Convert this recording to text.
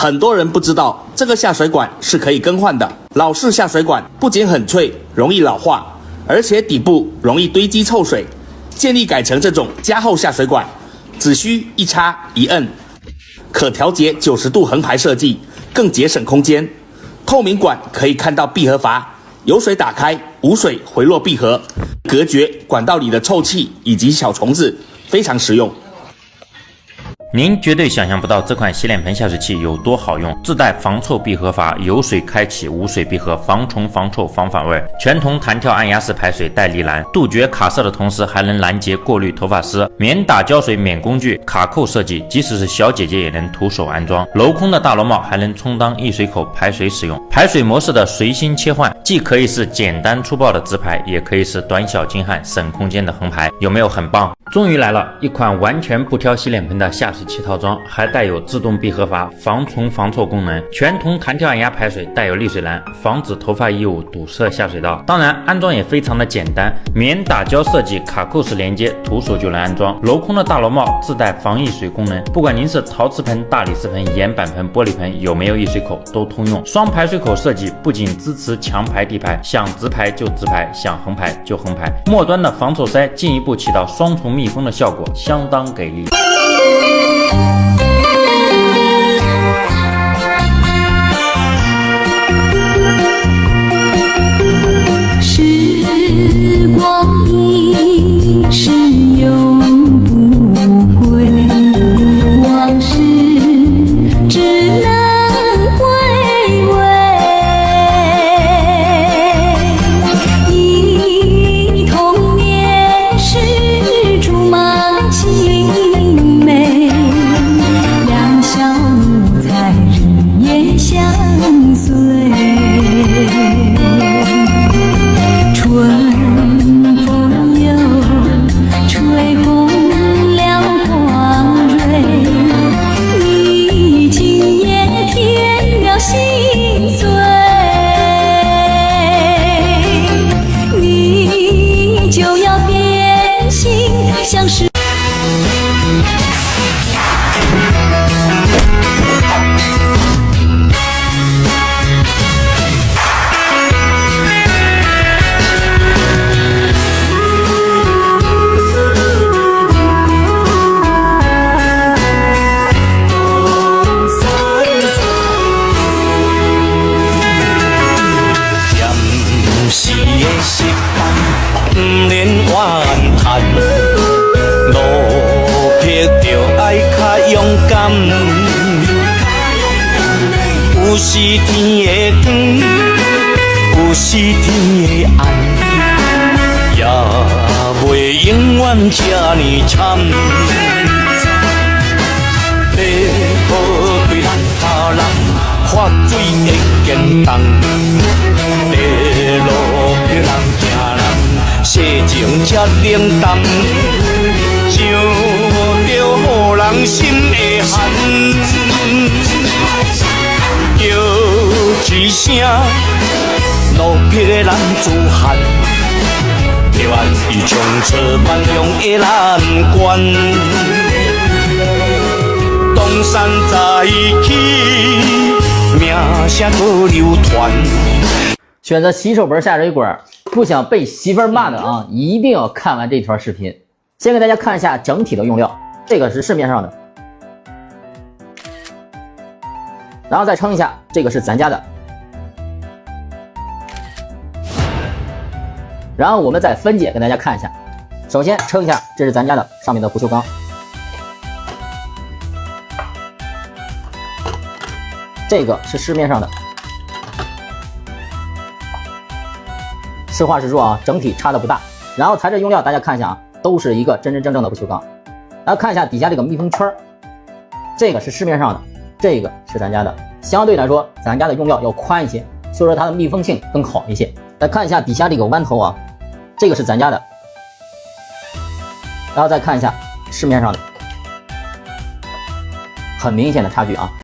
很多人不知道，这个下水管是可以更换的。老式下水管不仅很脆，容易老化，而且底部容易堆积臭水。建议改成这种加厚下水管，只需一插一摁，可调节90度横排设计，更节省空间。透明管可以看到闭合阀，有水打开，无水回落闭合，隔绝管道里的臭气以及小虫子，非常实用。您绝对想象不到这款洗脸盆下水器有多好用，自带防臭闭合阀，有水开启，无水闭合，防虫、防臭、防反味，全铜弹跳按压式排水带离篮，杜绝卡色的同时还能拦截过滤头发丝，免打胶水免工具，卡扣设计，即使是小姐姐也能徒手安装。镂空的大螺帽还能充当溢水口排水使用，排水模式的随心切换，既可以是简单粗暴的直排，也可以是短小精悍省空间的横排，有没有很棒？终于来了一款完全不挑洗脸盆的下水器套装，还带有自动闭合阀、防虫防臭功能，全铜弹跳按压排水，带有沥水篮，防止头发异物堵塞下水道。当然安装也非常的简单，免打胶设计，卡扣式连接，徒手就能安装。镂空的大螺帽自带防溢水功能，不管您是陶瓷盆、大理石盆、岩板盆、玻璃盆，有没有溢水口都通用。双排水口设计不仅支持强排地排，想直排就直排，想横排就横排。末端的防臭塞进一步起到双重密封的效果，相当给力。时光一逝永不归，往事只能回味。忆童年时竹马青梅，两小无猜日夜相随。春风又吹红了花蕊，你今夜添了心碎，你就要变心，像是不免怨叹，路撇就爱较勇敢。有时天的光，有时天的暗，也袂永远这呢惨。要好对咱他人，发水会坚冻。地路别人行人，世情才冷淡，想着予人心会寒。叫一声，路撇的咱自汉，愿意冲出万丈的难关。东山再起，名声搁流传。选择洗手盆下水管，不想被媳妇儿骂的啊，一定要看完这条视频。先给大家看一下整体的用料，这个是市面上的，然后再称一下，这个是咱家的，然后我们再分解给大家看一下。首先称一下，这是咱家的上面的不锈钢，这个是市面上的。实话实说啊，整体差的不大。然后材质用料大家看一下啊，都是一个真真正正的不锈钢。然后看一下底下这个密封圈，这个是市面上的，这个是咱家的。相对来说，咱家的用料要宽一些，所以说它的密封性更好一些。再看一下底下这个弯头啊，这个是咱家的。然后再看一下市面上的，很明显的差距啊。